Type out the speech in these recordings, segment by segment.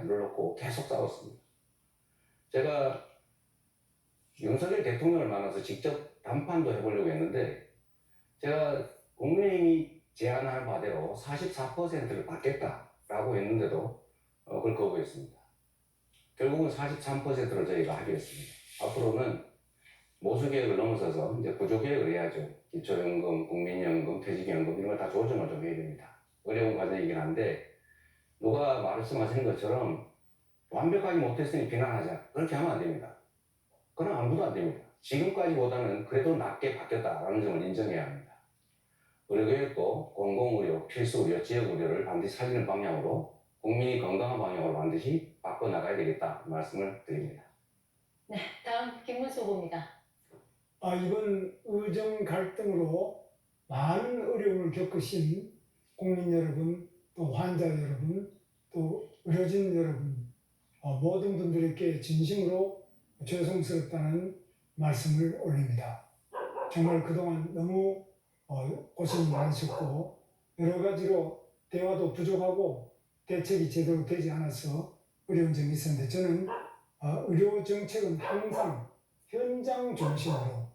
이를 놓고 계속 싸웠습니다. 제가 윤석열 대통령을 만나서 직접 담판도 해보려고 했는데 제가 국민의힘이 제안한 바대로 44%를 받겠다라고 했는데도 그걸 거부했습니다. 결국은 43%를 저희가 하기로 했습니다. 앞으로는 모수개혁을 넘어서서 이제 구조개혁을 해야죠. 기초연금, 국민연금, 퇴직연금 이런 걸 다 조정을 좀 해야 됩니다. 어려운 과정이긴 한데 누가 말씀하신 것처럼 완벽하게 못했으니 비난하자. 그렇게 하면 안 됩니다. 그럼 아무도 안 됩니다. 지금까지보다는 그래도 낮게 바뀌었다라는 점을 인정해야 합니다. 의료교육도 공공의료, 필수의료, 지역의료를 반드시 살리는 방향으로 국민이 건강한 방향으로 반드시 바꿔나가야 되겠다 말씀을 드립니다. 네, 다음 김문수 후보입니다. 이번 의정 갈등으로 많은 어려움을 겪으신 국민 여러분, 또 환자 여러분, 또 의료진 여러분, 모든 분들에게 진심으로 죄송스럽다는 말씀을 올립니다. 정말 그동안 너무 고생이 많으셨고 여러 가지로 대화도 부족하고 대책이 제대로 되지 않아서 어려운 점이 있었는데 저는 의료 정책은 항상 현장 중심으로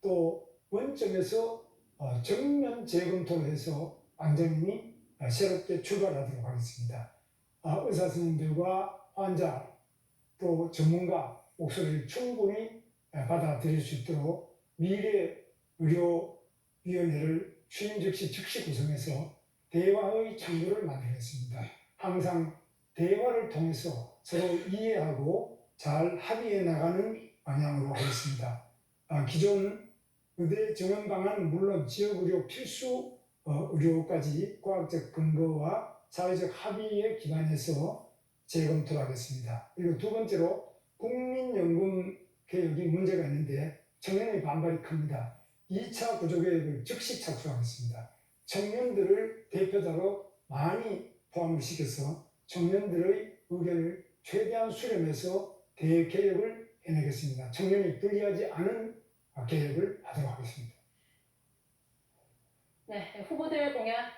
또 원점에서 정면 재검토를 해서 안정인이 새롭게 출발하도록 하겠습니다. 의사 선생님들과 환자 또 전문가 목소리를 충분히 받아들일 수 있도록 미래의료위원회를 취임 즉시 구성해서 대화의 창구를 만들겠습니다. 항상 대화를 통해서 서로 이해하고 잘 합의해 나가는 방향으로 하겠습니다. 기존 의대 정원 방안은 물론 지역의료 필수 의료까지 과학적 근거와 사회적 합의에 기반해서 재검토를 하겠습니다. 그리고 두 번째로 국민연금 개혁이 문제가 있는데 청년의 반발이 큽니다. 2차 구조개혁을 즉시 착수하겠습니다. 청년들을 대표자로 많이 포함을 시켜서 청년들의 의견을 최대한 수렴해서 대개혁을 해내겠습니다. 청년이 불리하지 않은 개혁을 하도록 하겠습니다. 네, 후보들 공약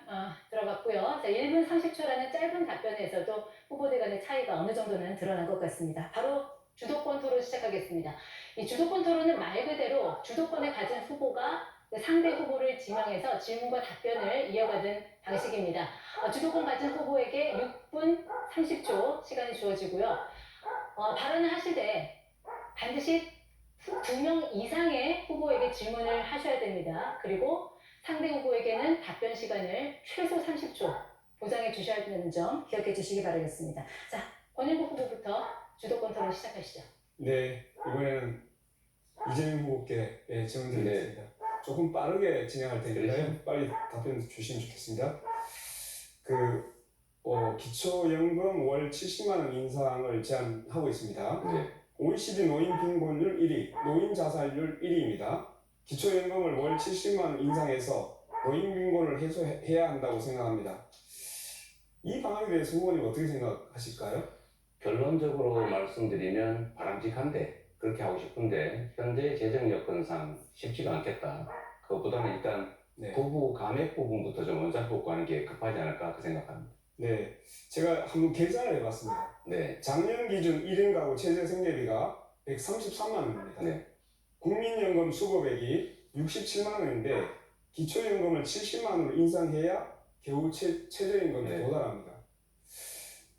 들어갔고요. 자, 1분 30초라는 짧은 답변에서도 후보들 간의 차이가 어느 정도는 드러난 것 같습니다. 바로 주도권 토론 시작하겠습니다. 이 주도권 토론은 말 그대로 주도권을 가진 후보가 상대 후보를 지명해서 질문과 답변을 이어가는 방식입니다. 주도권 가진 후보에게 6분 30초 시간이 주어지고요. 발언을 하실 때 반드시 2명 이상의 후보에게 질문을 하셔야 됩니다. 그리고 상대 후보에게는 답변 시간을 최소 30초 보장해 주셔야 되는 점 기억해 주시기 바라겠습니다. 자, 권일구 후보부터 주도권 토론 시작하시죠. 네, 이번에는 이재명 후보께 질문 드리겠습니다. 조금 빠르게 진행할 테니까요. 빨리 답변 주시면 좋겠습니다. 기초연금 월 70만 원 인상을 제안하고 있습니다. 네. OECD 노인 빈곤율 1위, 노인 자살률 1위입니다. 기초연금을 월 70만 원 인상해서 노인 빈곤을 해소해야 한다고 생각합니다. 이 방안에 대해서 후보님 어떻게 생각하실까요? 결론적으로 말씀드리면 바람직한데 그렇게 하고 싶은데 현재 재정 여건상 쉽지가 않겠다. 그것보다는 일단 부부 감액 부분부터 좀 원상복구 하는 게 급하지 않을까 그 생각합니다. 네, 제가 한번 계산을 해봤습니다. 네. 작년 기준 1인 가구 최저 생계비가 133만 원입니다. 네. 국민연금 수급액이 67만 원인데 기초연금을 70만 원으로 인상해야 겨우 최저임금에 도달합니다.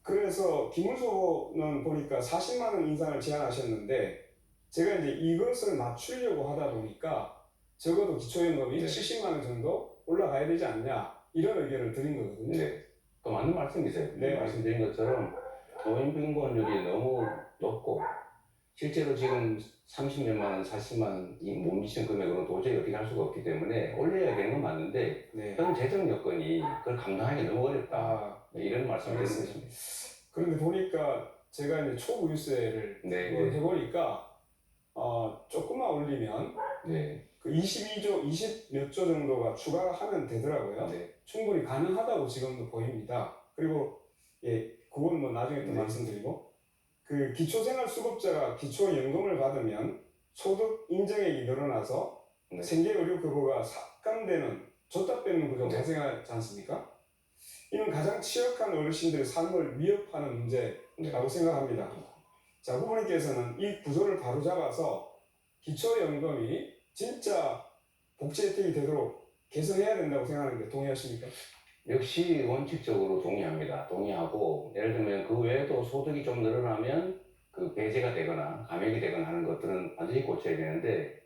그래서 김문수 후보는 보니까 40만 원 인상을 제안하셨는데 제가 이제 이것을 맞추려고 하다 보니까 적어도 기초연금이 70만 원 정도 올라가야 되지 않냐 이런 의견을 드린 거거든요. 네. 그 맞는 말씀이세요. 네. 말씀드린 것처럼 노인 빈곤율이 너무 높고 실제로 지금 30몇만 원, 40만 원이 못 미치는 금액으로는 도저히 어떻게 할 수가 없기 때문에 올려야 되는 건 맞는데 현 재정 여건이 그걸 감당하기 너무 어렵다. 이런 말씀을 드렸습니다. 그런데 보니까 제가 이제 초부유세를 해보니까 조금만 올리면 그 22조, 20몇 조 정도가 추가하면 되더라고요. 충분히 가능하다고 지금도 보입니다. 그리고 그건 뭐 나중에 또 말씀드리고 그 기초생활수급자가 기초연금을 받으면 소득 인정액이 늘어나서 생계의료급여가 삭감되는 줬다 빼는 구조가 발생하지 않습니까? 이는 가장 취약한 어르신들의 삶을 위협하는 문제라고 생각합니다. 자, 후보님께서는 이 구조를 바로잡아서 기초연금이 진짜 복지 혜택이 되도록 개선해야 된다고 생각하는데 동의하십니까? 역시 원칙적으로 동의합니다. 동의하고 예를 들면 그 외에도 소득이 좀 늘어나면 그 배제가 되거나 감액이 되거나 하는 것들은 반드시 고쳐야 되는데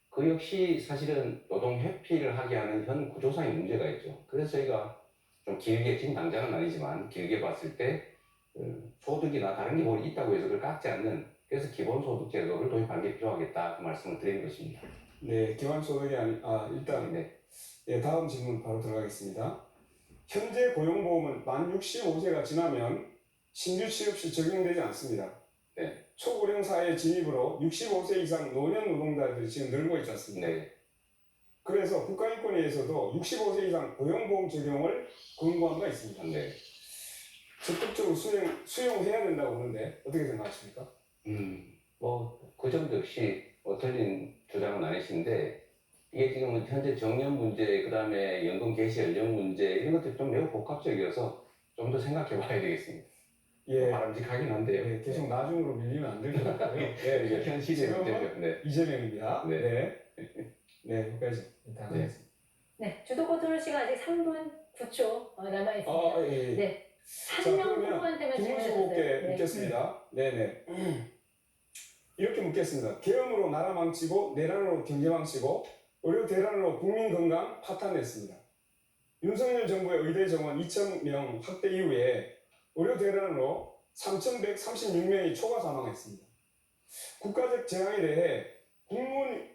그 역시 사실은 노동 회피를 하게 하는 현 구조상의 문제가 있죠. 그래서 저희가 좀 길게 지금 당장은 아니지만 길게 봤을 때 소득이나 다른 게 뭘 있다고 해서 그걸 깎지 않는 그래서 기본소득 제도를 도입하는 게 필요하겠다 그 말씀을 드리는 것입니다. 네, 기본소득이 일단 네. 네, 다음 질문 바로 들어가겠습니다. 현재 고용보험은 만 65세가 지나면 신규 취업 시 적용되지 않습니다. 네. 초고령 사회 진입으로 65세 이상 노년 노동자들이 지금 늘고 있지 않습니까? 네. 그래서 국가인권위에서도 65세 이상 고용보험 적용을 권고한 바 있습니다. 네. 적극적으로 수용해야 된다고 보는데 어떻게 생각하십니까? 그 점도 역시 틀린 주장은 아니신데 이게 지금 현재 정년 문제, 그 다음에 연금 개시 연령 문제 이런 것들이 좀 매우 복합적이어서 좀 더 생각해 봐야 되겠습니다. 예, 바람직하긴 한데요. 네, 계속 나중으로 밀리면 안 될 것 같고요. 네, 이게 현실의 문제죠. 네. 이재명입니다. 네. 네, 네, 여기까지 일단 네. 하겠습니다. 네, 주도 컨트롤 시간 아직 3분 9초 남아 있습니다. 예. 네. 자, 한 명 그러면 후보한테만 김문수 질문해 후보께 주세요. 묻겠습니다. 네네. 이렇게 묻겠습니다. 계엄으로 나라 망치고 내란으로 경제 망치고 의료 대란으로 국민 건강 파탄냈습니다. 윤석열 정부의 의대 정원 2,000명 확대 이후에 의료 대란으로 3,136명이 초과 사망했습니다. 국가적 재앙에 대해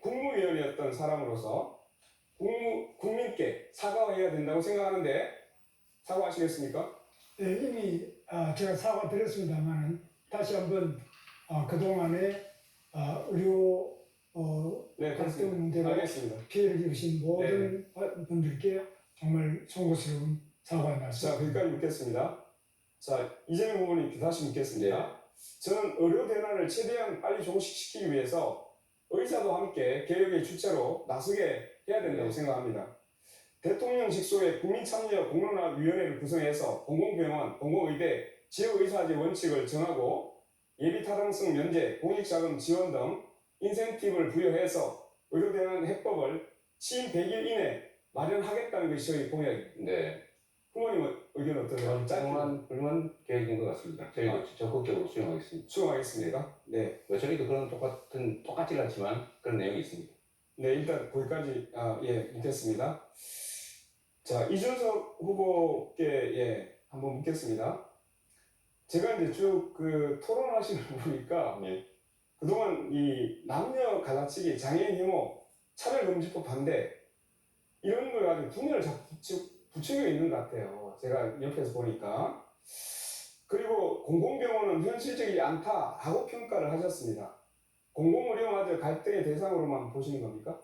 국무위원이었던 사람으로서 국민께 사과해야 된다고 생각하는데 사과하시겠습니까? 네, 이미 제가 사과드렸습니다만 다시 한번 그동안에 의료 네, 갈등 그렇습니다. 문제로 알겠습니다. 피해를 입으신 모든 분들께 정말 송구스러운 사과의 자, 말씀. 거기까지 묻겠습니다. 자, 이재명 후보님께 다시 묻겠습니다. 저는 의료 대란을 최대한 빨리 종식시키기 위해서 의사도 함께 개혁의 주체로 나서게 해야 된다고 생각합니다. 대통령 직속의 국민참여 공론화위원회를 구성해서 공공병원, 공공의대, 지역의사제 원칙을 정하고 예비타당성 면제, 공익자금 지원 등 인센티브를 부여해서 의료대란 해법을 취임 100일 이내 마련하겠다는 것이 저희 공약입니다. 네. 후보님 의견 어떠세요? 훌륭한 계획인 것 같습니다. 저희도 적극적으로 수용하겠습니다. 수용하겠습니다. 네. 저희도 그런 똑같진 않지만 그런 내용이 있습니다. 네, 일단 거기까지 묻겠습니다. 자, 이준석 후보께 한번 묻겠습니다. 제가 이제 쭉 토론하시는 거 보니까 그동안 이 남녀 갈라치기, 장애인 혐오, 차별금지법 반대 이런 걸 가지고 분열을 자꾸 부추기고 있는 것 같아요. 제가 옆에서 보니까. 그리고 공공병원은 현실적이지 않다라고 평가를 하셨습니다. 공공의료마저 갈등의 대상으로만 보시는 겁니까?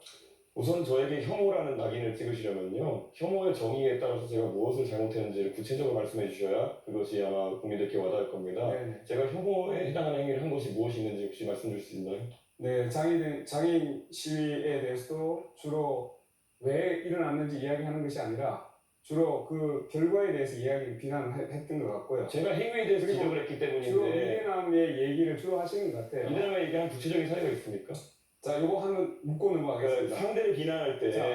우선 저에게 혐오라는 낙인을 찍으시려면요. 혐오의 정의에 따라서 제가 무엇을 잘못했는지를 구체적으로 말씀해 주셔야 그것이 아마 국민들께 와닿을 겁니다. 네네. 제가 혐오에 해당하는 행위를 한 것이 무엇이 있는지 혹시 말씀 주실 수 있나요? 네, 장애인 시위에 대해서도 주로 왜 일어났는지 이야기하는 것이 아니라 주로 그 결과에 대해서 비난을 했던 것 같고요. 제가 행위에 대해서 그리고 지적을 했기 주로 때문인데 미래남의 얘기를 주로 하시는 것 같아요. 이대남에 얘기한 구체적인 사례가 있습니까? 자, 요거 한번 묻고 그러니까 넘어가겠습니다. 상대를 비난할 때 자.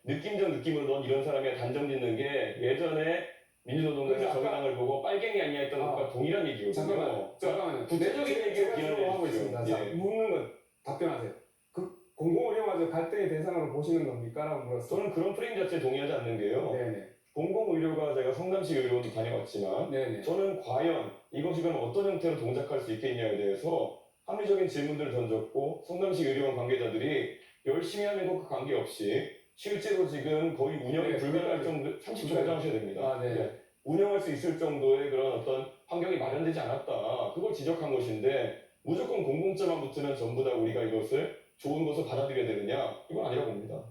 느낌적 느낌으로 넌 이런 사람이야 단정 짓는 게 예전에 민주노동당의 그래서 정의당을 보고 빨갱이 아니야 했던 것과 동일한 얘기거든요. 잠깐만요. 구체적인 얘기를 제가 비난해 지금 하고 주십시오. 있습니다. 자, 예. 묻는 것 답변하세요. 그 공공의료마저 갈등의 대상으로 보시는 겁니까? 라고 물었어요. 저는 그런 프레임 자체에 동의하지 않는 게요. 네네. 공공의료가 제가 성남시 의료원도 다녀왔지만 네네. 저는 과연 이것이 그럼 어떤 형태로 동작할 수 있겠냐에 대해서 합리적인 질문들을 던졌고 성남시 의료원 관계자들이 열심히 하는 것과 관계없이 실제로 지금 거의 운영이 네, 불가능할 그거까지. 정도 30초 보장하셔야 됩니다. 네. 운영할 수 있을 정도의 그런 어떤 환경이 마련되지 않았다. 그걸 지적한 것인데 무조건 공공자만 붙으면 전부 다 우리가 이것을 좋은 것을 받아들여야 되느냐? 이건 아니라고 봅니다.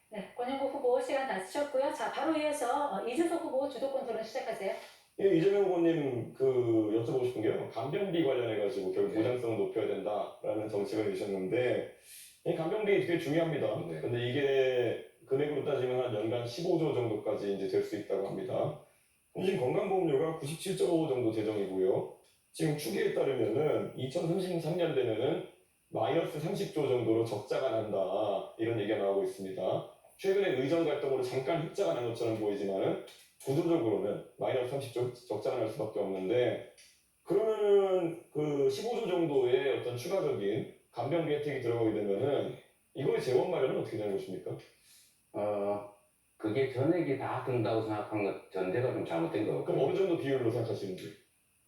네, 권영국 후보 시간 다 쓰셨고요. 자, 바로 이어서 이준석 후보 주도권 토론 시작하세요. 예, 이재명 후보님 여쭤보고 싶은 게요. 간병비 관련해가지고 결국 네. 보장성을 높여야 된다라는 정책을 내셨는데 이 간병비 되게 중요합니다. 네. 근데 이게 금액으로 따지면 한 연간 15조 정도까지 이제 될 수 있다고 합니다. 지금 건강보험료가 97조 정도 재정이고요. 지금 추계에 따르면은 2033년 되면은 마이너스 30조 정도로 적자가 난다 이런 얘기가 나오고 있습니다. 최근에 의정 갈등으로 잠깐 흑자가 난 것처럼 보이지만은 구조적으로는 마이너스 30조 적자가 날 수밖에 없는데 그러면은 그 15조 정도의 어떤 추가적인 간병비 혜택이 들어가게 되면은 이거의 재원 마련은 어떻게 되는 것입니까? 그게 전액이 다 든다고 생각한 것 전제가 좀 잘못된 것 그럼 같고요. 어느 정도 비율로 생각하시는지?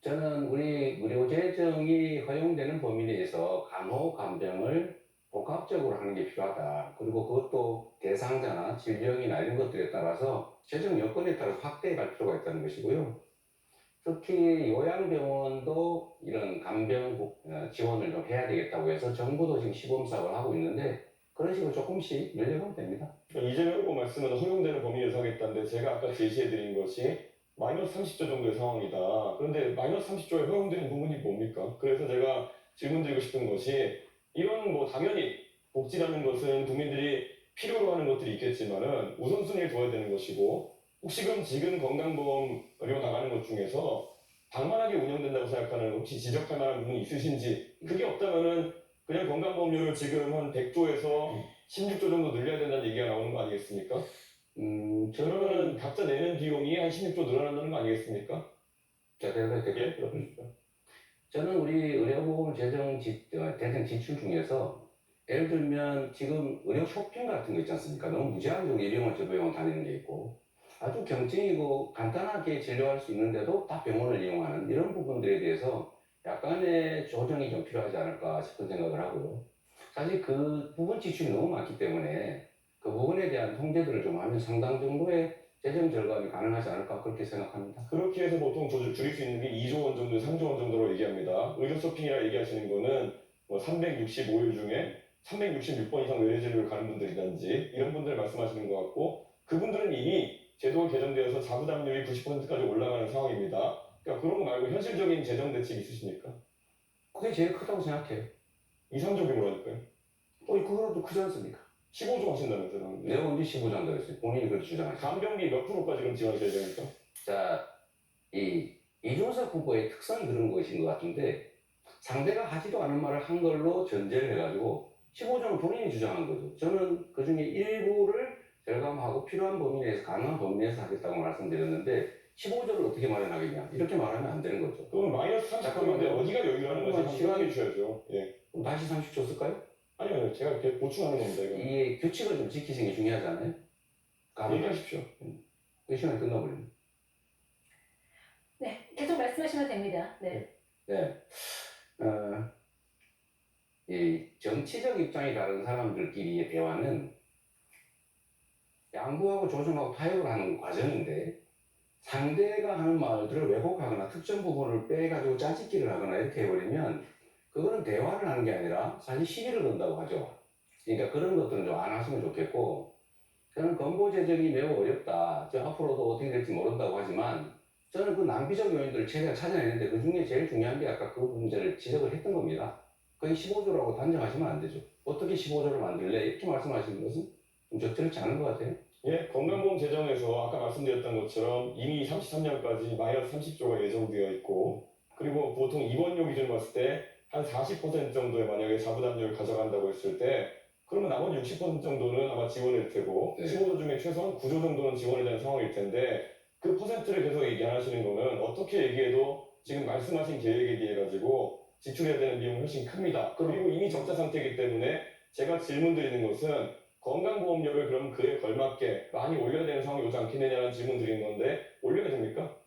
저는 우리 의료재정이 허용되는 범위 내에서 간호, 간병을 복합적으로 하는 게 필요하다. 그리고 그것도 대상자나 질병이나 이런 것들에 따라서 재정 여건에 따라서 확대해 갈 필요가 있다는 것이고요. 특히 요양병원도 이런 간병 지원을 좀 해야 되겠다고 해서 정부도 지금 시범사업을 하고 있는데 그런 식으로 조금씩 늘려가면 됩니다. 이재명 후보 말씀은 허용되는 범위 내에서 하겠다는데 제가 아까 제시해드린 것이 마이너스 30조 정도의 상황이다. 그런데 마이너스 30조에 허용되는 부분이 뭡니까? 그래서 제가 질문드리고 싶은 것이 이런 뭐 당연히 복지라는 것은 국민들이 필요로 하는 것들이 있겠지만은 우선순위를 둬야 되는 것이고 혹시 그럼 지금 건강보험료 나가는 것 중에서 방만하게 운영된다고 생각하는 혹시 지적할 만한 부분이 있으신지 그게 없다면은 그냥 건강보험료를 지금 한 100조에서 16조 정도 늘려야 된다는 얘기가 나오는 거 아니겠습니까? 그러면은 각자 내는 비용이 한 16조 늘어난다는 거 아니겠습니까? 자, 대답해 예, 드릴게요. 그렇습니까? 저는 우리 의료보험 대상 지출 중에서 예를 들면 지금 의료 쇼핑 같은 거 있지 않습니까? 너무 무제한적으로 이 병원 저 병원 다니는 게 있고 아주 경증이고 간단하게 진료할 수 있는데도 다 병원을 이용하는 이런 부분들에 대해서 약간의 조정이 좀 필요하지 않을까 싶은 생각을 하고요. 사실 그 부분 지출이 너무 많기 때문에 그 부분에 대한 통제들을 좀 하면 상당 정도의 재정 절감이 가능하지 않을까 그렇게 생각합니다. 그렇게 해서 보통 줄일 수 있는 게 2조 원 정도, 3조 원 정도로 얘기합니다. 의료 쇼핑이라 얘기하시는 거는 뭐 365일 중에 366번 이상 외래진료를 가는 분들이든지 이런 분들 말씀하시는 것 같고 그분들은 이미 제도가 개정되어서 자부담률이 90%까지 올라가는 상황입니다. 그러니까 그런 거 말고 현실적인 재정 대책이 있으십니까? 그게 제일 크다고 생각해요. 2, 3조 규모라니까요. 그거라도 크지 않습니까? 15조 하신다면서요. 내가 언제 15장 그랬어요? 본인이 그렇게 주장하시죠. 간병비 몇 프로까지 그럼 지원하셔야 됩니까? 자, 이준석 후보의 특성이 그런 것인 것 같은데 상대가 하지도 않은 말을 한 걸로 전제를 해가지고 15조는 본인이 주장한 거죠. 저는 그 중에 일부를 절감하고 필요한 범위 내에서 가능한 범위 내에서 하겠다고 말씀드렸는데 15조를 어떻게 마련하겠냐 이렇게 말하면 안 되는 거죠. 그러면 마이너스 30%인데 어디가 여유라는 것을 한번 시간해 주셔야죠. 예. 그럼 다시 30조 쓸까요? 아니요, 제가 이렇게 보충하는 겁니다. 이거. 이게 규칙을 좀 지키시는 게 중요하잖아요. 얘기하십시오. 그 시간이 끝나버립니다. 네, 계속 말씀하시면 됩니다. 네. 네. 이 정치적 입장이 다른 사람들끼리의 대화는 양보하고 조정하고 타협을 하는 과정인데 상대가 하는 말들을 왜곡하거나 특정 부분을 빼가지고 짜집기를 하거나 이렇게 해버리면 그거는 대화를 하는 게 아니라 사실 시비를 건다고 하죠. 그러니까 그런 것들은 좀 안 하시면 좋겠고 저는 건보 재정이 매우 어렵다. 저 앞으로도 어떻게 될지 모른다고 하지만 저는 그 낭비적 요인들을 최대한 찾아내는데 그 중에 제일 중요한 게 아까 그 문제를 지적을 했던 겁니다. 그게 15조라고 단정하시면 안 되죠. 어떻게 15조를 만들래? 이렇게 말씀하시는 것은 좀 적절치 않은 것 같아요. 예, 건강보험 재정에서 아까 말씀드렸던 것처럼 이미 33년까지 마이너스 30조가 예정되어 있고 그리고 보통 입원료 기준으로 봤을 때 한 40% 정도의 만약에 자부담률을 가져간다고 했을 때 그러면 나머지 60% 정도는 아마 지원일 테고 네. 15조 중에 최소한 9조 정도는 지원이 되는 상황일 텐데 그 퍼센트를 계속 얘기하시는 거는 어떻게 얘기해도 지금 말씀하신 계획에 대해 가지고 지출해야 되는 비용이 훨씬 큽니다. 그리고 이미 적자 상태이기 때문에 제가 질문드리는 것은 건강보험료를 그럼 그에 걸맞게 많이 올려야 되는 상황이 오지 않겠느냐는 질문 드리는 건데 올려야 됩니까?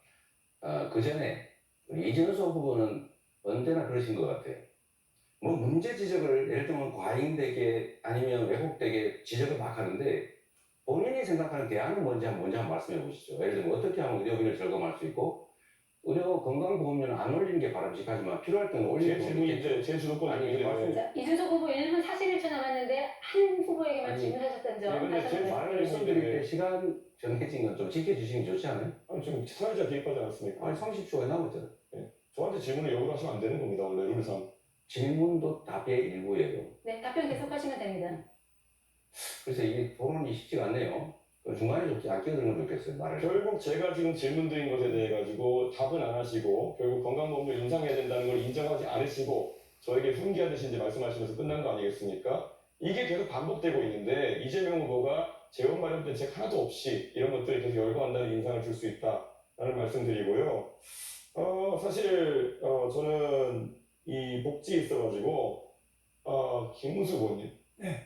그 전에 우리 이준석 후보는 언제나 그러신 것 같아요. 뭐 문제 지적을 예를 들면 과잉되게 아니면 왜곡되게 지적을 막 하는데 본인이 생각하는 대안은 뭔지 한번 말씀해 보시죠. 예를 들면 어떻게 하면 의료비를 절감할 수 있고 의료 건강보험료는 안 올리는 게 바람직하지만 필요할 때는 제 올리는 질문이 이제 제 주도권이 아니, 있는데 말씀- 자, 이준석 후보 1분 41초 남았는데 한 후보에게만 아니, 질문하셨던 점 근데 다시 제 한번 말을 말씀드릴 때 시간 정해진 건 좀 지켜주시면 좋지 않아요? 아니, 지금 사회자 개입하지 않았습니까? 아니 30초가 남았잖아요. 저한테 질문을 역으로 하시면 안 되는 겁니다. 원래 룰상. 질문도 답의 일부예요. 네, 답변 계속하시면 됩니다. 그래서 이게 토론이 쉽지가 않네요. 중간에 좀 안 끼어들면 좋겠어요, 말을. 결국 제가 지금 질문 드린 것에 대해 가지고 답은 안 하시고 결국 건강보험료 인상해야 된다는 걸 인정하지 않으시고 저에게 훈계하듯이 이제 말씀하시면서 끝난 거 아니겠습니까? 이게 계속 반복되고 있는데 이재명 후보가 재원 마련 대책 하나도 없이 이런 것들이 계속 열거한다는 인상을 줄 수 있다라는 말씀드리고요. 사실 저는 이 복지에 있어가지고 김문수 의원님 네.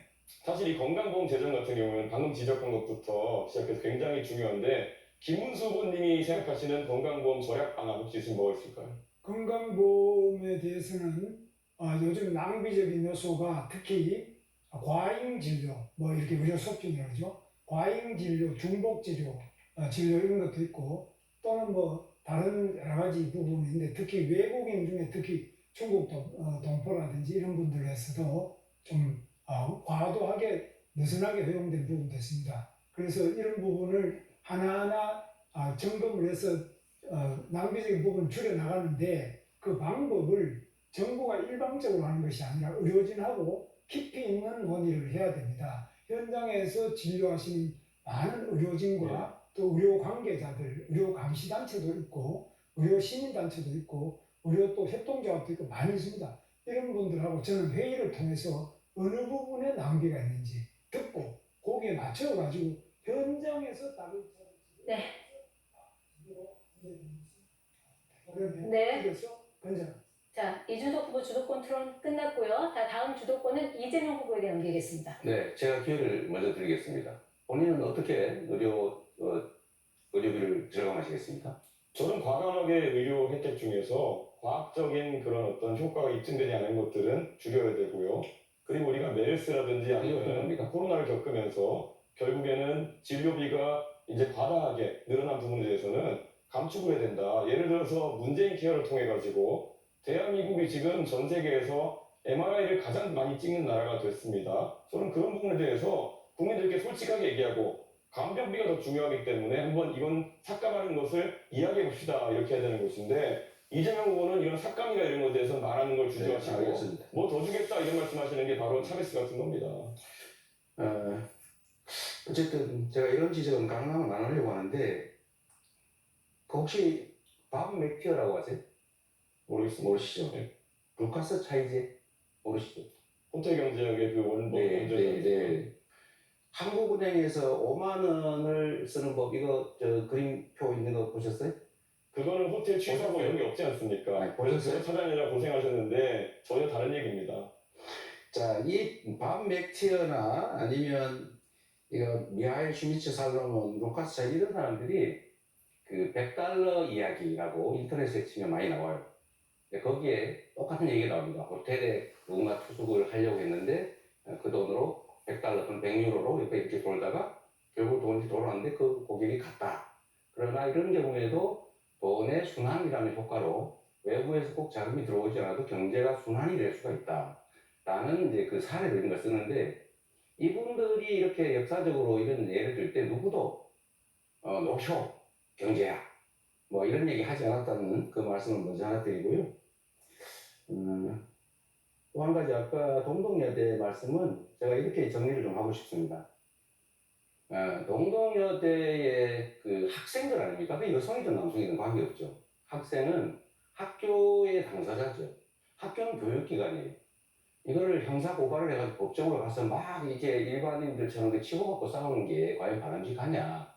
사실 이 건강보험 재정 같은 경우는 방금 지적한 것부터 시작해서 굉장히 중요한데 김문수 후보님이 생각하시는 건강보험 절약 방안 혹시 있으면 뭐가 있을까요? 건강보험에 대해서는 요즘 낭비적인 요소가 특히 과잉 진료, 뭐 이렇게 의료 소진이라고 그러죠. 과잉 진료, 중복 진료, 진료 이런 것도 있고 또는 뭐 다른 여러 가지 부분인데 특히 외국인 중에 특히 중국 동포라든지 이런 분들에서도 좀 과도하게 느슨하게 허용된 부분도 있습니다. 그래서 이런 부분을 하나하나 점검을 해서 낭비적인 부분을 줄여나가는데 그 방법을 정부가 일방적으로 하는 것이 아니라 의료진하고 깊이 있는 논의를 해야 됩니다. 현장에서 진료하시는 많은 의료진과 또 의료 관계자들, 의료 감시단체도 있고 의료 시민단체도 있고 의료 또 협동조합도 있고 많이 있습니다. 이런 분들하고 저는 회의를 통해서 어느 부분에 낭비가 있는지 듣고 거기에 맞춰가지고 현장에서 답을 네. 그러면 네. 그래서 건전. 자, 이준석 후보 주도권 토론 끝났고요. 자, 다음 주도권은 이재명 후보에게 넘기겠습니다. 네, 제가 기회를 먼저 드리겠습니다. 본인은 어떻게 의료비를 절감하시겠습니까? 저는 과감하게 의료 혜택 중에서 과학적인 그런 어떤 효과가 입증되지 않은 것들은 줄여야 되고요. 그리고 우리가 메르스라든지 아니면 코로나를 겪으면서 결국에는 진료비가 이제 과다하게 늘어난 부분에 대해서는 감축을 해야 된다. 예를 들어서 문재인 케어를 통해 가지고 대한민국이 지금 전 세계에서 MRI를 가장 많이 찍는 나라가 됐습니다. 저는 그런 부분에 대해서 국민들께 솔직하게 얘기하고 간병비가 더 중요하기 때문에 한번 이건 삭감하는 것을 이야기해 봅시다. 이렇게 해야 되는 것인데 이재명 후보는 이런 삭감이나 이런 것에 대해서 말하는 걸 주저하시고 알겠습니다. 뭐 더 주겠다 이런 말씀하시는 게 바로 차베스 같은 겁니다. 어쨌든 제가 이런 지적은 강하면 안 하려고 하는데 그 혹시 밥 맥티어라고 하세요? 모르시죠? 네. 루카스 차이제 모르시죠? 호텔경제학의 그 원본 네. 한국은행에서 5만 원을 쓰는 법 이거 그림표 있는 거 보셨어요? 그거는 호텔 취소하고 이런 게 없지 않습니까? 아니, 보셨어요? 그래서 찾아내느라 고생하셨는데 전혀 다른 얘기입니다. 자, 이 밥 맥티어나 아니면 이거 미하일 슈미츠 살로몬, 루카스 차이 이런 사람들이 그 $100 이야기라고 인터넷에 치면 많이 나와요. 거기에 똑같은 얘기가 나옵니다. 호텔에 누군가 투숙을 하려고 했는데 그 돈으로 $100, 그럼 100유로로 이렇게 돌다가 결국 돈이 돌아왔는데 그 고객이 갔다. 그러나 이런 경우에도 돈의 순환이라는 효과로 외부에서 꼭 자금이 들어오지 않아도 경제가 순환이 될 수가 있다. 라는 이제 그 사례를 이런 걸 쓰는데 이분들이 이렇게 역사적으로 이런 예를 들 때 누구도 노쇼, 경제학 뭐 이런 얘기 하지 않았다는 그 말씀을 먼저 하나 드리고요. 또 한 가지 아까 동덕여대 말씀은 제가 이렇게 정리를 좀 하고 싶습니다. 동덕여대의 그 학생들 아닙니까? 그 여성이든 남성이든 관계없죠. 학생은 학교의 당사자죠. 학교는 교육기관이에요. 이거를 형사 고발을 해가지고 법정으로 가서 막 이렇게 일반인들처럼 치고받고 싸우는 게 과연 바람직하냐.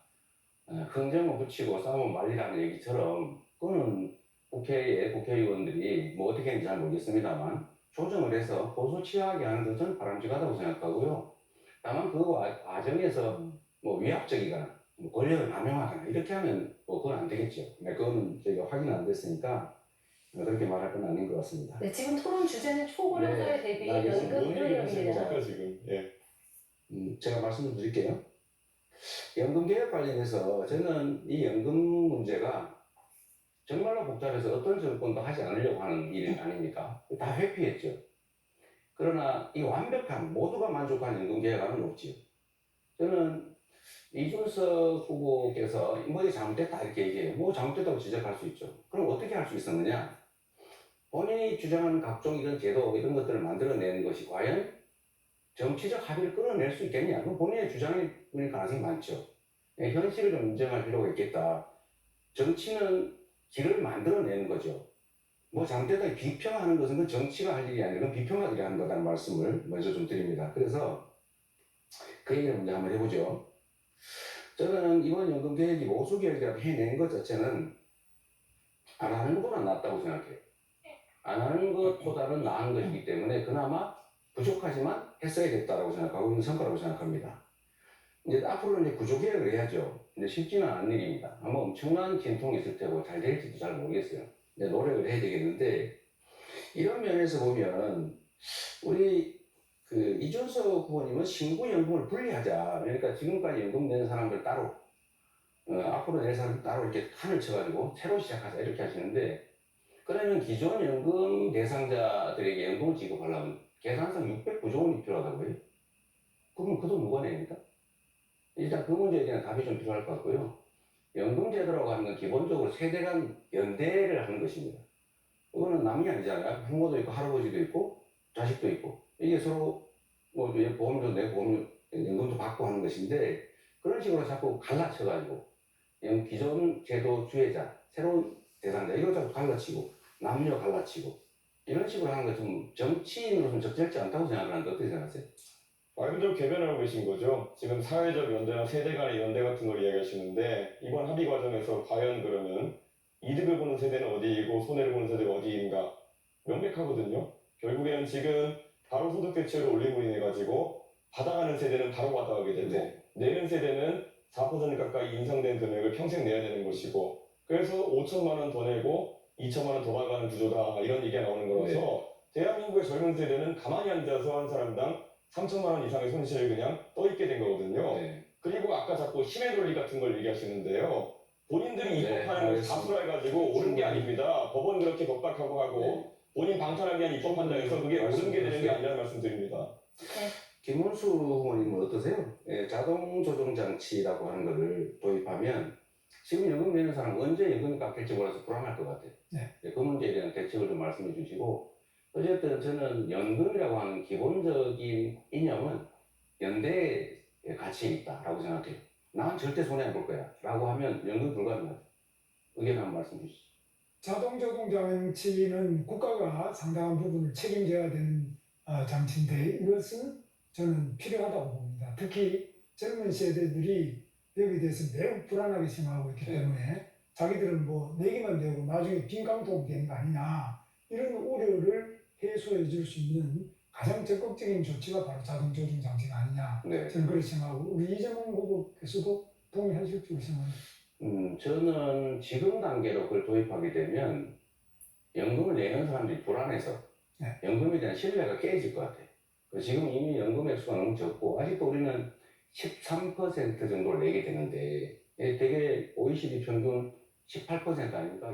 흥정을 붙이고 싸우면 말리라는 얘기처럼 그거는 국회의 국회의원들이 뭐 어떻게 했는지 잘 모르겠습니다만 조정을 해서 고소 취하하게 하는 것은 바람직하다고 생각하고요. 다만 그 과정에서 뭐 위압적이거나 뭐 권력을 남용하거나 이렇게 하면 뭐 그건 안 되겠죠. 그거는 저희가 확인 안 됐으니까 그렇게 말할 건 아닌 것 같습니다. 네, 지금 토론 주제는 초고령사회 대비 알겠습니다. 연금 뭔 얘기를 하시는 의료비입니다. 겁니까 지금? 예. 제가 말씀 좀 드릴게요. 연금 개혁 관련해서 저는 이 연금 문제가 정말로 복잡해서 어떤 정권도 하지 않으려고 하는 일 아닙니까? 다 회피했죠. 그러나 이 완벽한 모두가 만족한 연금 개혁안은 없지요. 저는 이준석 후보께서 뭐 이게 잘못됐다 이렇게 얘기해요. 뭐 잘못됐다고 지적할 수 있죠. 그럼 어떻게 할 수 있었느냐? 본인이 주장하는 각종 이런 제도 이런 것들을 만들어내는 것이 과연 정치적 합의를 끌어낼 수 있겠냐? 그건 본인의 주장일 가능성이 많죠. 예, 현실을 좀 인정할 필요가 있겠다. 정치는 길을 만들어내는 거죠. 뭐 잘못됐다 비평하는 것은 그 정치가 할 일이 아니라 비평가들이 하는 거다는 말씀을 먼저 좀 드립니다. 그래서 그 얘기를 먼저 한번 해보죠. 저는 이번 연금 계획이 보수 계획이라고 해낸 것 자체는 안 하는 것보다 낫다고 생각해요. 안 하는 것보다는 나은 것이기 때문에 그나마 부족하지만 했어야 됐다라고 생각하고 있는 성과라고 생각합니다. 이제 앞으로 이제 구조 개혁을 해야죠. 근데 쉽지는 않은 일입니다. 아마 엄청난 진통이 있을 테고 잘 될지도 잘 모르겠어요. 이제 노력을 해야 되겠는데 이런 면에서 보면 우리 그 이준석 후보님은 신고연금을 분리하자. 그러니까 지금까지 연금 낸 사람들 따로 앞으로 낼 사람들 따로 이렇게 칸을 쳐가지고 새로 시작하자 이렇게 하시는데 그러면 기존 연금 대상자들에게 연금을 지급하려면 계산상 609조 원이 필요하다고요? 그럼 그 돈 누가 냅니까? 일단 그 문제에 대한 답이 좀 필요할 것 같고요. 연금제도라고 하는 건 기본적으로 세대 간 연대를 하는 것입니다. 이거는 남이 아니잖아요. 부모도 있고 할아버지도 있고 자식도 있고 이게 서로 뭐 보험료 내 보험료 연금도 받고 하는 것인데 그런 식으로 자꾸 갈라쳐가지고 기존 제도 주회자 새로운 대상자 이걸 자꾸 갈라치고 남녀 갈라치고 이런 식으로 하는 거 좀 정치인으로서는 적절치 않다고 생각하는데 어떻게 생각하세요? 말 그대로 개변하고 계신 거죠. 지금 사회적 연대나 세대 간의 연대 같은 걸 이야기하시는데 이번 합의 과정에서 과연 그러면 이득을 보는 세대는 어디이고 손해를 보는 세대가 어디인가 명백하거든요. 결국에는 지금 바로 소득 대체율을 올림으로 인해 가지고 받아가는 세대는 바로 받아가게 되고 네. 내는 세대는 4% 가까이 인상된 금액을 평생 내야 되는 것이고 그래서 5천만 원 더 내고 2천만 원 더 받아가는 구조다 이런 얘기가 나오는 거라서 대한민국의 젊은 세대는 가만히 앉아서 한 사람당 3천만 원 이상의 손실을 그냥 떠있게 된 거거든요. 네. 그리고 아까 자꾸 힘의 논리 같은 걸 얘기하시는데요. 본인들이 네, 입법하는 것을 알겠습니다. 다수라 해가지고 옳은 게 아닙니다. 법원 그렇게 법박하고 하고 본인 방탄하기 위한 입법한다해서 그게 옳은 게 되는 게 아니라는 말씀드립니다. 김문수 후보님은 어떠세요? 예, 자동 조정 장치라고 하는 것을 도입하면 지금 연금 내는 사람 언제 연금이 깎일지 몰라서 불안할 것 같아요. 네. 그 문제에 대한 대책을 좀 말씀해 주시고 어쨌든 저는 연금이라고 하는 기본적인 이념은 연대의 가치에 있다라고 생각해요. 난 절대 손해 안 볼 거야 라고 하면 연금 불가능하다. 의견 한번 말씀 주시죠. 자동조동 장치는 국가가 상당한 부분을 책임져야 되는 장치인데 이것은 저는 필요하다고 봅니다. 특히 젊은 세대들이 여기에 대해서 매우 불안하게 생각하고 있기 때문에 자기들은 뭐 내기만 되고 나중에 빈깡통 되는 거 아니냐 이런 우려를 해소해 줄 수 있는 가장 적극적인 조치가 바로 자동조정 장치가 아니냐 네. 저는 그렇게 생각하고 우리 이재명 후보께서도 동의하실 줄 생각합니다. 저는 지금 단계로 그걸 도입하게 되면 연금을 내는 사람들이 불안해서 연금에 대한 신뢰가 깨질 것 같아요. 지금 이미 연금 액수가 너무 적고 아직도 우리는 13% 정도를 내게 되는데 되게 OECD 평균 18% 아닙니까?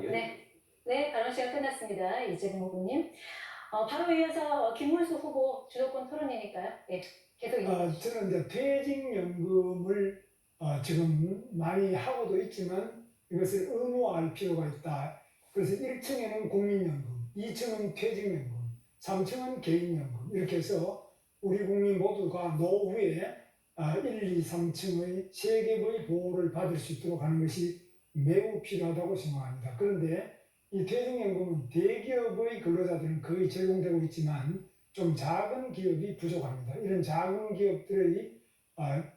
네, 발언 시간 끝났습니다. 이재명 후보님. 바로 이어서 김문수 후보 주도권 토론이니까요. 네, 계속 이어주시죠. 저는 이제 퇴직연금을 지금 많이 하고도 있지만 이것을 의무화할 필요가 있다. 그래서 1층에는 국민연금, 2층은 퇴직연금, 3층은 개인연금 이렇게 해서 우리 국민 모두가 노후에 1, 2, 3층의 세 겹의 보호를 받을 수 있도록 하는 것이 매우 필요하다고 생각합니다. 그런데 이 퇴직연금은 대기업의 근로자들은 거의 제공되고 있지만 좀 작은 기업이 부족합니다. 이런 작은 기업들의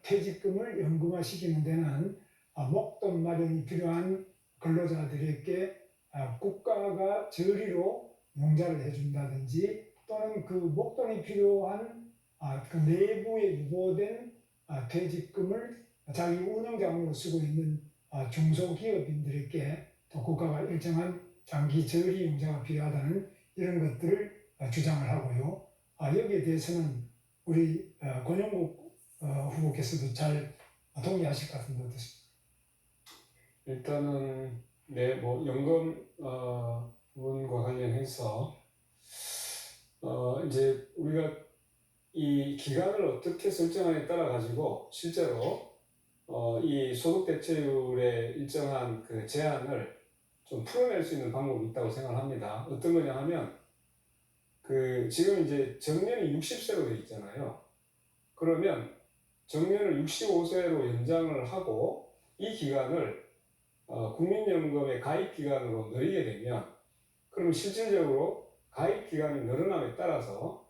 퇴직금을 연금화시키는 데는 목돈 마련이 필요한 근로자들에게 국가가 저리로 융자를 해준다든지 또는 그 목돈이 필요한 그 내부에 유보된 퇴직금을 자기 운영자금으로 쓰고 있는 중소기업인들에게 또 국가가 일정한 장기 저리 융자가 필요하다는 이런 것들을 주장을 하고요. 여기에 대해서는 우리 권영국 후보께서도 잘 동의하실 것 같은데 어떠십니까? 일단은 뭐 연금 부분과 관련해서 이제 우리가 이 기간을 어떻게 설정하냐에 따라 가지고 실제로 이 소득 대체율의 일정한 그 제한을 좀 풀어낼 수 있는 방법이 있다고 생각합니다. 어떤 거냐 하면 그 지금 이제 정년이 60세로 돼 있잖아요. 그러면 정년을 65세로 연장을 하고 이 기간을 국민연금의 가입 기간으로 늘리게 되면 그러면 실질적으로 가입 기간이 늘어남에 따라서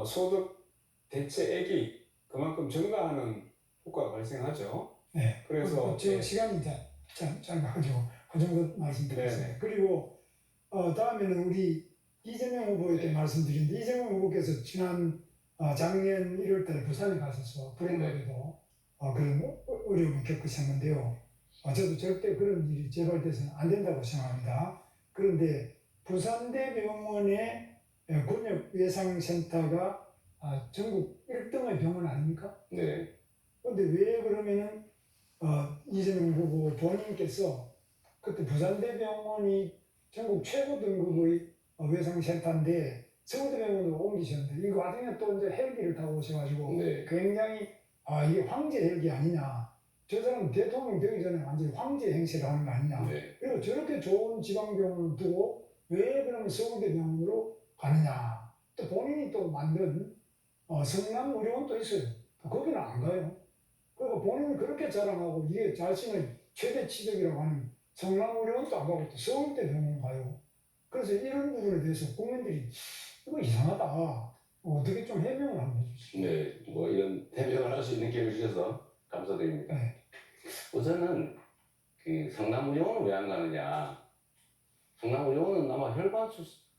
소득 대체액이 그만큼 증가하는 효과가 발생하죠. 네. 그래서 지금 시간이 짧아가지고 그 정도 말씀드리겠습니다. 네. 그리고 다음에는 우리 이재명 후보에게 말씀드리는데 이재명 후보께서 지난 작년 1월달에 부산에 가셔서 불행하게도 그런 어려움을 겪으셨는데요. 저도 절대 그런 일이 재발돼서는 안 된다고 생각합니다. 그런데 부산대병원의 근육외상센터가 전국 1등의 병원 아닙니까? 네. 그런데 왜 그러면은 이재명 후보 본인께서 그때 부산대병원이 전국 최고 등급의 외상센터인데 서울대병원으로 옮기셨는데 이 와중에 또 이제 헬기를 타고 오셔가지고 네. 굉장히 이게 황제 헬기 아니냐, 저 사람 대통령 되기 전에 완전히 황제 행세를 하는 거 아니냐. 네. 그리고 저렇게 좋은 지방병원을 두고 왜 그러면 서울대병원으로 가느냐. 또 본인이 또 만든 성남의료원도 있어요. 거기는 안 가요. 그리고 본인은 그렇게 자랑하고 이게 자신의 최대 치적이라고 하는 성남의료원도 안 가고 또 서울대병원 가요. 그래서 이런 부분에 대해서 국민들이 이거 이상하다. 어떻게 좀 해명을 한번 해주시죠. 네. 뭐 이런 해명을 할 수 있는 기회를 주셔서 감사드립니다. 네. 우선은 그 성남의료원은 왜 안 가느냐. 성남의료원은 아마 혈관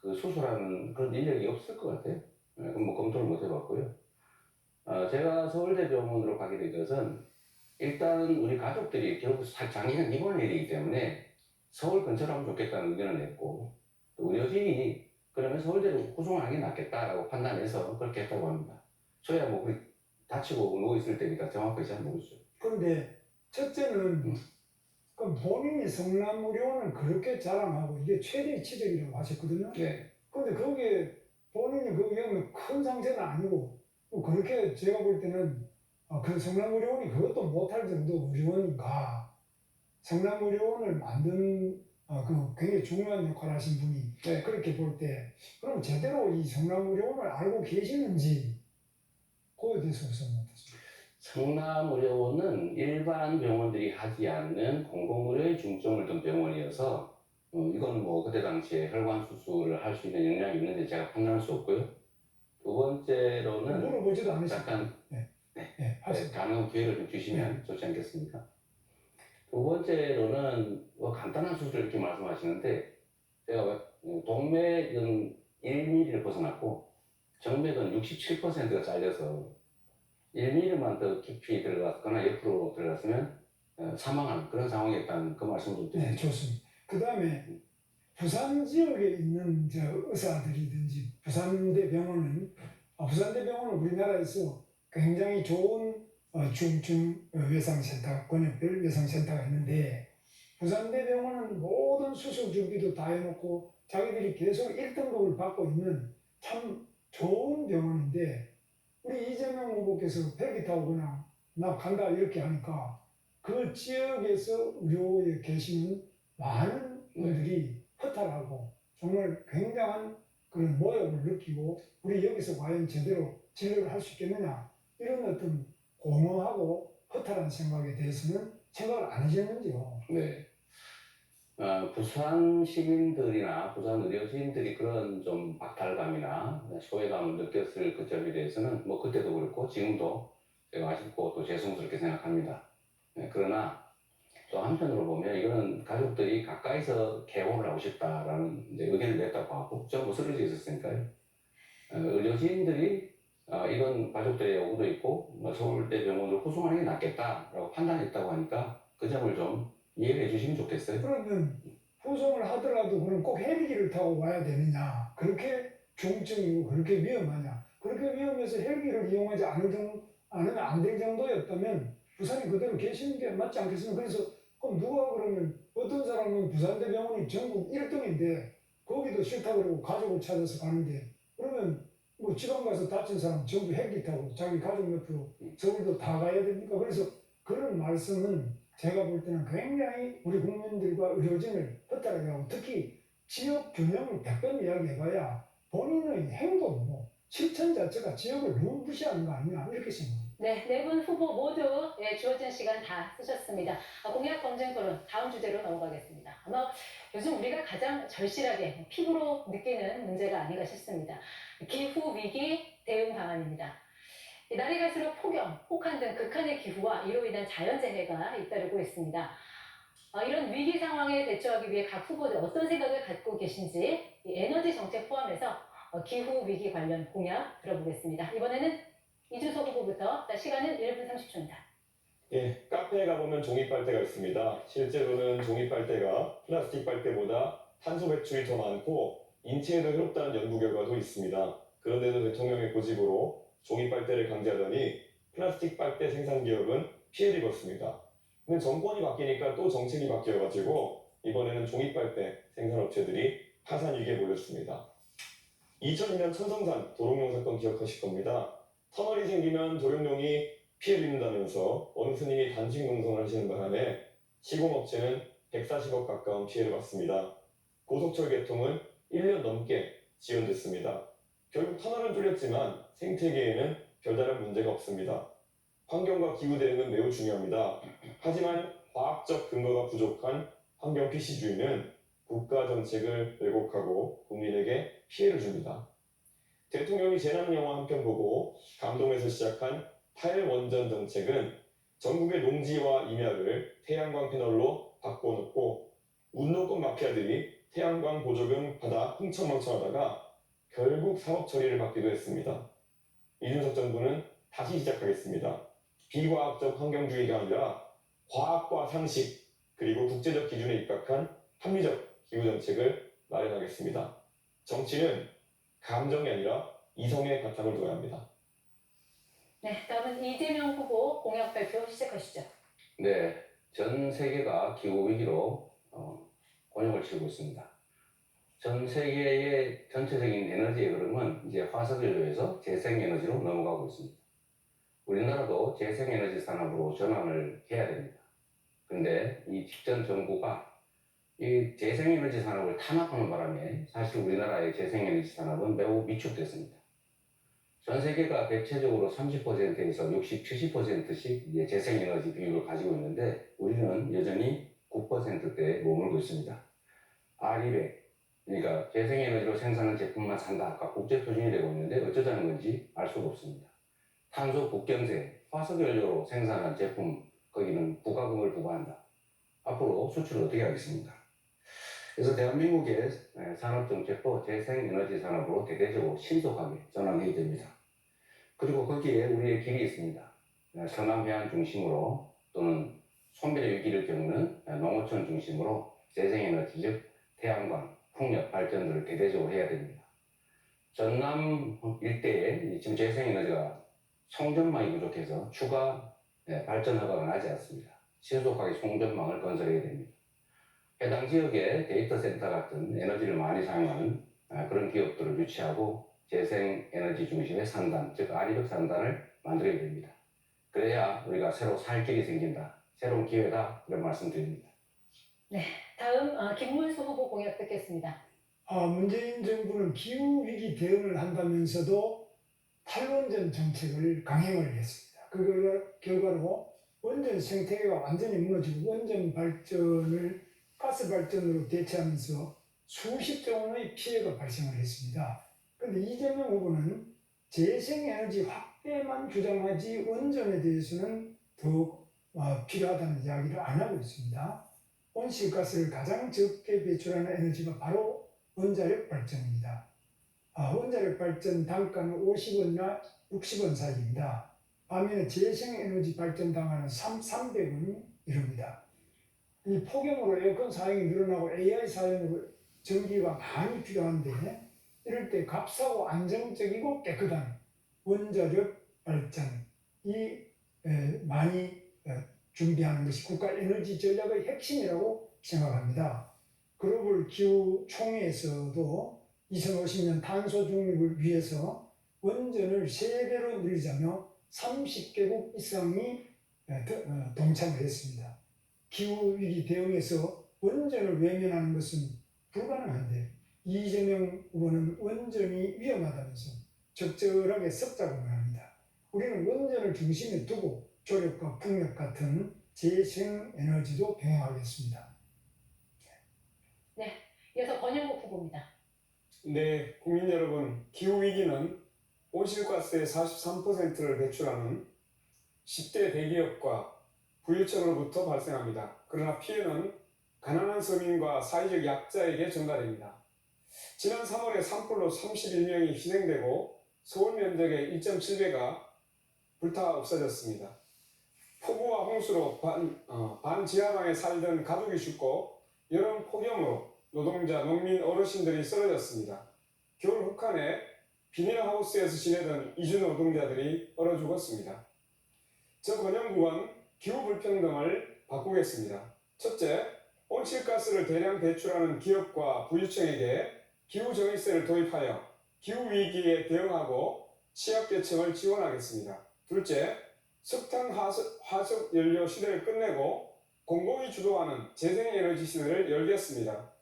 수술하는 그런 인력이 없을 것 같아요. 그럼 뭐 검토를 못 해봤고요. 제가 서울대병원으로 가게 된 것은 일단 우리 가족들이 결국 장기간 입원을 일이기 때문에 서울 근처로 하면 좋겠다는 의견을 냈고 또 의료진이 그러면 서울대로 후송을 하는 게 낫겠다라고 판단해서 그렇게 했다고 합니다. 저야 뭐 다치고 누워있을 때니까 정확하게 잘 모르죠. 그런데 첫째는 그럼 본인이 성남의료원을 그렇게 자랑하고 이게 최대의 치적이라고 하셨거든요. 네. 근데 거기에 본인이 거기에 큰 상태는 아니고 뭐 그렇게 제가 볼 때는 그 성남의료원이 그것도 못할 정도 의료원인가. 성남의료원을 만든 그 굉장히 중요한 역할을 하신 분이 네. 그렇게 볼 때 그럼 제대로 이 성남의료원을 알고 계시는지 그거에 대해서 우선 어떻습니까? 성남의료원은 일반 병원들이 하지 않는 공공의료에 중점을 둔 병원이어서 이거는 뭐 그때 당시에 혈관 수술을 할 수 있는 역량이 있는지 제가 판단할 수 없고요. 두 번째로는 물어보지도 않으시고 잠깐 하세요. 가능한 기회를 좀 주시면 좋지 않겠습니까? 두 번째로는 뭐 간단한 수술 이렇게 말씀하시는데 제가 동맥은 1mm를 벗어났고 정맥은 67%가 잘려서 1mm만 더 깊이 들어갔거나 옆으로 들어갔으면 사망하는 그런 상황이었다는 그 말씀 좀 드립니다. 네, 좋습니다. 그 다음에 부산 지역에 있는 의사들이든지 부산대병원은 부산대병원은 우리나라에서 굉장히 좋은 중증 외상센터, 권역별 외상센터가 있는데 부산대병원은 모든 수술 준비도 다 해놓고 자기들이 계속 1등급을 받고 있는 참 좋은 병원인데 우리 이재명 후보께서 헬기 타고 그냥 나 간다 이렇게 하니까 그 지역에서 의료에 계시는 많은 분들이 허탈하고 정말 굉장한 그런 모욕을 느끼고 우리 여기서 과연 제대로 진료를 할 수 있겠느냐 이런 어떤 공허하고 허탈한 생각에 대해서는 생각을 안 하셨는지요? 네. 부산 시민들이나 부산 의료진들이 그런 좀 박탈감이나 소외감을 느꼈을 그 점에 대해서는 뭐 그때도 그렇고 지금도 제가 아쉽고 또 죄송스럽게 생각합니다. 그러나 또 한편으로 보면 이거는 가족들이 가까이서 개원을 하고 싶다라는 이제 의견을 냈다고 하고 전부 쓰러져 있었으니까요. 의료진들이 이건 가족들의 요구도 있고 서울대병원을 후송하는 게 낫겠다라고 판단했다고 하니까 그 점을 좀 이해를 해주시면 좋겠어요. 그러면 후송을 하더라도 그럼 꼭 헬기를 타고 와야 되느냐? 그렇게 중증이고 그렇게 위험하냐? 그렇게 위험해서 헬기를 이용하지 않으면 안 될 정도였다면 부산에 그대로 계시는 게 맞지 않겠습니까? 그래서 그럼 누가 그러면 어떤 사람은 부산대병원이 전국 1등인데 거기도 싫다 그러고 가족을 찾아서 가는데 그러면 뭐 지방 가서 다친 사람 전부 헬기 타고 자기 가족 옆으로 서울도 다 가야 됩니까? 그래서 그런 말씀은 제가 볼 때는 굉장히 우리 국민들과 의료진을 허탈하게 하고 특히 지역 균형을 100번 이야기해봐야 본인의 행동이고 실천 자체가 지역을 너무 무시하는 거 아니냐 이렇게 생각합니다. 네, 네 분 후보 모두 주어진 시간 다 쓰셨습니다. 공약 검증 토론 다음 주제로 넘어가겠습니다. 아마 요즘 우리가 가장 절실하게 피부로 느끼는 문제가 아닌가 싶습니다. 기후 위기 대응 방안입니다. 날이 갈수록 폭염, 혹한 등 극한의 기후와 이로 인한 자연재해가 잇따르고 있습니다. 이런 위기 상황에 대처하기 위해 각 후보들 어떤 생각을 갖고 계신지 에너지 정책 포함해서 기후 위기 관련 공약 들어보겠습니다. 이번에는 이준석 후보부터 시간은 1분 30초입니다. 예, 카페에 가보면 종이 빨대가 있습니다. 실제로는 종이 빨대가 플라스틱 빨대보다 탄소 배출이 더 많고 인체에도 해롭다는 연구 결과도 있습니다. 그런데도 대통령의 고집으로 종이 빨대를 강제하더니 플라스틱 빨대 생산 기업은 피해를 입었습니다. 근데 정권이 바뀌니까 또 정책이 바뀌어가지고 이번에는 종이 빨대 생산업체들이 파산 위기에 몰렸습니다. 2002년 천성산 도롱뇽 사건 기억하실 겁니다. 터널이 생기면 도롱뇽이 피해를 입는다면서 어느 스님이 단식 농성을 하시는 바람에 시공업체는 140억 가까운 피해를 봤습니다. 고속철 개통은 1년 넘게 지연됐습니다. 결국 터널은 뚫렸지만 생태계에는 별다른 문제가 없습니다. 환경과 기후 대응은 매우 중요합니다. 하지만 과학적 근거가 부족한 환경 PC주의는 국가 정책을 왜곡하고 국민에게 피해를 줍니다. 대통령이 재난 영화 한 편 보고 감동해서 시작한 탈원전 정책은 전국의 농지와 임야를 태양광 패널로 바꿔놓고 운동권 마피아들이 태양광 보조금 받아 흥청망청하다가 결국 사업 처리를 받기도 했습니다. 이준석 정부는 다시 시작하겠습니다. 비과학적 환경주의가 아니라 과학과 상식 그리고 국제적 기준에 입각한 합리적 기후정책을 마련하겠습니다. 정치는 감정이 아니라 이성의 바탕을 둬야 합니다. 네, 다음은 이재명 후보 공약 발표 시작하시죠. 네, 전 세계가 기후 위기로 곤욕을 치르고 있습니다. 전 세계의 전체적인 에너지의 흐름은 이제 화석연료에서 재생에너지로 넘어가고 있습니다. 우리나라도 재생에너지 산업으로 전환을 해야 됩니다. 그런데 이 집권 정부가 이 재생에너지 산업을 탄압하는 바람에 사실 우리나라의 재생에너지 산업은 매우 위축됐습니다. 전 세계가 대체적으로 30%에서 60, 70%씩 이제 재생에너지 비율을 가지고 있는데 우리는 여전히 9%대에 머물고 있습니다. R200, 그러니까 재생에너지로 생산한 제품만 산다가 국제 표준이 되고 있는데 어쩌자는 건지 알 수가 없습니다. 탄소 국경세, 화석연료로 생산한 제품 거기는 부가금을 부과한다. 앞으로 수출을 어떻게 하겠습니까? 그래서 대한민국의 산업정책도 재생에너지 산업으로 대대적으로 신속하게 전환해야 됩니다. 그리고 거기에 우리의 길이 있습니다. 서남해안 중심으로 또는 소멸의 위기를 겪는 농어촌 중심으로 재생에너지 즉 태양광, 풍력 발전들을 대대적으로 해야 됩니다. 전남 일대에 지금 재생에너지가 송전망이 부족해서 추가 발전 허가가 나지 않습니다. 신속하게 송전망을 건설해야 됩니다. 해당 지역에 데이터 센터 같은 에너지를 많이 사용하는 그런 기업들을 유치하고 재생에너지 중심의 산단, 즉 R200 산단을 만들어야 됩니다. 그래야 우리가 새로 살 길이 생긴다. 새로운 기회다. 이런 말씀드립니다. 네, 다음 김문수 후보 공약 듣겠습니다. 문재인 정부는 기후위기 대응을 한다면서도 탈원전 정책을 강행을 했습니다. 그 결과로 원전 생태계가 완전히 무너지고 원전 발전을 가스 발전으로 대체하면서 수십조 원의 피해가 발생을 했습니다. 그런데 이재명 후보는 재생에너지 확대만 주장하지 원전에 대해서는 더욱 필요하다는 이야기를 안 하고 있습니다. 온실가스를 가장 적게 배출하는 에너지가 바로 원자력 발전입니다. 원자력 발전 단가는 50원이나 60원 사이입니다. 반면에 재생에너지 발전 단가는 300원이 이릅니다. 이 폭염으로 에어컨 사용이 늘어나고 AI 사용으로 전기가 많이 필요한데 이럴 때 값싸고 안정적이고 깨끗한 원자력 발전이 많이 준비하는 것이 국가 에너지 전략의 핵심이라고 생각합니다. 글로벌 기후 총회에서도 2050년 탄소 중립을 위해서 원전을 3배로 늘리자며 30개국 이상이 동참을 했습니다. 기후위기 대응에서 원전을 외면하는 것은 불가능한데 이재명 후보는 원전이 위험하다면서 적절하게 섞자고 말합니다. 우리는 원전을 중심에 두고 조력과 풍력 같은 재생에너지도 병행하겠습니다. 이어서 권영국 후보입니다. 네, 국민 여러분, 기후위기는 온실가스의 43%를 배출하는 10대 대기업과 부유층으로부터 발생합니다. 그러나 피해는 가난한 서민과 사회적 약자에게 전가됩니다. 지난 3월에 산불로 31명이 희생되고 서울 면적의 1.7배가 불타 없어졌습니다. 폭우와 홍수로 반지하방에 살던 가족이 죽고 여름 폭염으로 노동자, 농민, 어르신들이 쓰러졌습니다. 겨울 혹한에 비닐하우스에서 지내던 이주 노동자들이 얼어 죽었습니다. 저 권영국은 기후 불평등을 바꾸겠습니다. 첫째, 온실가스를 대량 배출하는 기업과 부유층에게 기후정의세를 도입하여 기후위기에 대응하고 취약계층을 지원하겠습니다. 둘째, 석탄 화석 연료 시대를 끝내고 공공이 주도하는 재생에너지 시대를 열겠습니다.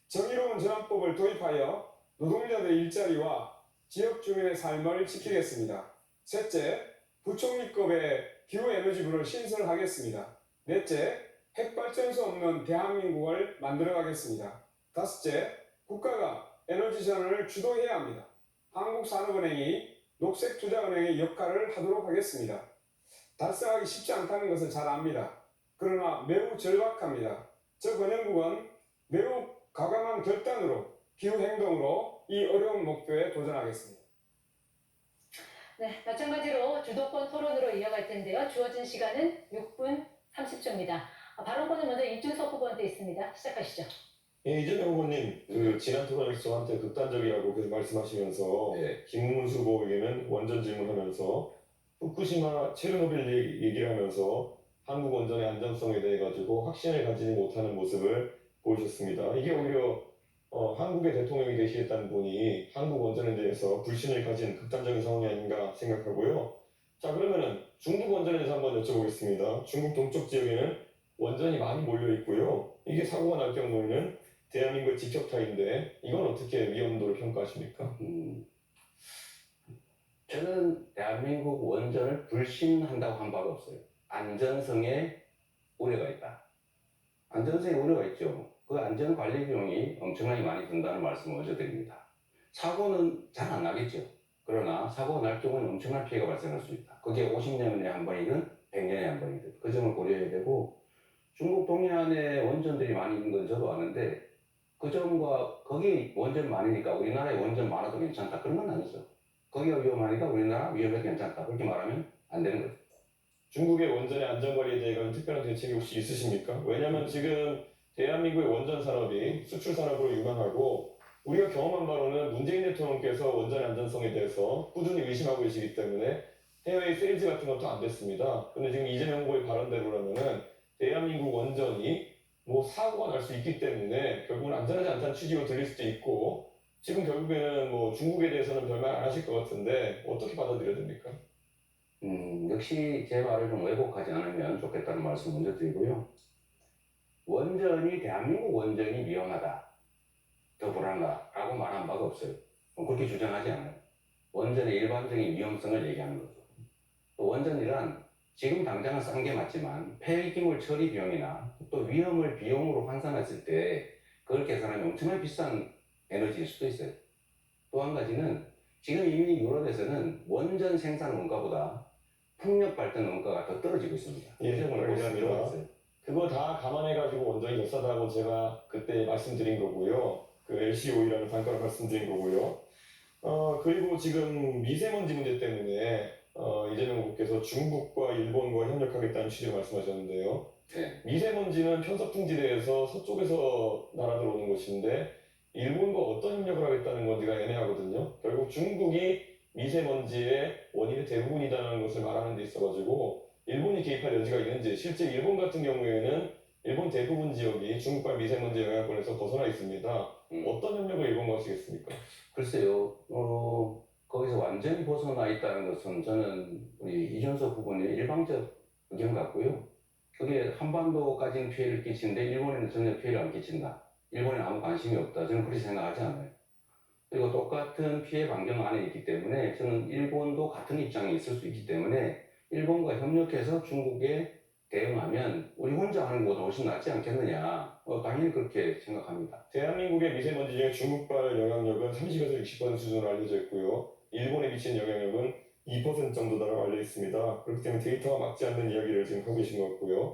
정의로운 전환법을 도입하여 노동자들의 일자리와 지역 주민의 삶을 지키겠습니다. 셋째, 부총리급의 기후에너지부를 신설하겠습니다. 넷째, 핵발전소 없는 대한민국을 만들어가겠습니다. 다섯째, 국가가 에너지 전환을 주도해야 합니다. 한국산업은행이 녹색투자은행의 역할을 하도록 하겠습니다. 달성하기 쉽지 않다는 것을 잘 압니다. 그러나 매우 절박합니다. 저 권영국은 매우 과감한 결단으로 기후행동으로 이 어려운 목표에 도전하겠습니다. 네, 마찬가지로 주도권 토론으로 이어갈 텐데요. 주어진 시간은 6분 30초입니다. 발언권은 먼저 이준석 후보한테 있습니다. 시작하시죠. 예, 이재명 후보님, 지난 토론에서 저한테 극단적이라고 계속 말씀하시면서 네. 김문수 후보에게는 원전 질문하면서 후쿠시마 체르노빌 얘기를 하면서 한국 원전의 안전성에 대해 가지고 확신을 가지지 못하는 모습을 보이셨습니다. 이게 오히려 한국의 대통령이 되시겠다는 분이 한국 원전에 대해서 불신을 가진 극단적인 상황이 아닌가 생각하고요. 자, 그러면은 중국 원전에 대해서 한번 여쭤보겠습니다. 중국 동쪽 지역에는 원전이 많이 몰려 있고요. 이게 사고가 날 경우에는 대한민국의 직격탄인데 이건 어떻게 위험도를 평가하십니까? 저는 대한민국 원전을 불신한다고 한 바가 없어요. 안전성에 우려가 있다. 안전성에 우려가 있죠. 그 안전관리 비용이 엄청나게 많이 든다는 말씀을 어제 드립니다. 사고는 잘 안 나겠죠. 그러나 사고가 날 경우에는 엄청난 피해가 발생할 수 있다. 그게 50년에 한 번이든 100년에 한 번이든 그 점을 고려해야 되고, 중국 동해안에 원전들이 많이 있는 건 저도 아는데 그 점과 거기 원전 많으니까 우리나라에 원전 많아도 괜찮다, 그런 건 아니죠. 거기가 위험하니까 우리나라 위험해도 괜찮다, 그렇게 말하면 안 되는 거죠. 중국의 원전의 안전관리에 대한 특별한 대책이 혹시 있으십니까? 왜냐하면 지금 대한민국의 원전 산업이 수출 산업으로 유망하고 우리가 경험한 바로는 문재인 대통령께서 원전의 안전성에 대해서 꾸준히 의심하고 계시기 때문에 해외 세일즈 같은 것도 안 됐습니다. 근데 지금 이재명 후보의 발언대로라면은 대한민국 원전이 사고가 날 수 있기 때문에 결국은 안전하지 않다는 취지로 들릴 수도 있고, 지금 결국에는 중국에 대해서는 별말 안 하실 것 같은데 어떻게 받아들여야 됩니까? 역시 제 말을 좀 왜곡하지 않으면 좋겠다는 말씀 먼저 드리고요. 원전이, 대한민국 원전이 위험하다, 더 불안하다라고 말한 바가 없어요. 그렇게 주장하지 않아요. 원전의 일반적인 위험성을 얘기하는 거죠. 또 원전이란 지금 당장은 싼 게 맞지만 폐기물 처리 비용이나 또 위험을 비용으로 환산했을 때 그걸 계산하면 엄청나게 비싼 에너지일 수도 있어요. 또 한 가지는 지금 이미 유럽에서는 원전 생산 원가보다 풍력 발전 원가가 더 떨어지고 있습니다. 예, 그 점을 고려할 필요가 알겠습니다. 있어요. 그거 다 감안해가지고 원전이 더 싸다고 제가 그때 말씀드린 거고요. 그 LCOE라는 단가를 말씀드린 거고요. 그리고 지금 미세먼지 문제 때문에 이재명 후보께서 중국과 일본과 협력하겠다는 취지로 말씀하셨는데요. 네. 미세먼지는 편서풍지대에서 서쪽에서 날아들어오는 것인데 일본과 어떤 협력을 하겠다는 건지가 애매하거든요. 결국 중국이 미세먼지의 원인의 대부분이라는 것을 말하는 데 있어가지고 일본이 개입할 여지가 있는지, 실제 일본 같은 경우에는 일본 대부분 지역이 중국발 미세먼지 영향권에서 벗어나 있습니다. 어떤 협력을 일본과 하시겠습니까? 글쎄요, 거기서 완전히 벗어나 있다는 것은 저는 우리 이준석 후보님의 일방적 의견 같고요. 그게 한반도까지는 피해를 끼치는데 일본에는 전혀 피해를 안 끼친다, 일본에 아무 관심이 없다, 저는 그렇게 생각하지 않아요. 그리고 똑같은 피해 반경 안에 있기 때문에 저는 일본도 같은 입장에 있을 수 있기 때문에 일본과 협력해서 중국에 대응하면 우리 혼자 하는 것보다 훨씬 낫지 않겠느냐. 당연히 그렇게 생각합니다. 대한민국의 미세먼지 중에 중국발 영향력은 30에서 60% 수준으로 알려져 있고요. 일본에 미치는 영향력은 2% 정도다라고 알려 있습니다. 그렇기 때문에 데이터가 맞지 않는 이야기를 지금 하고 계신 것 같고요.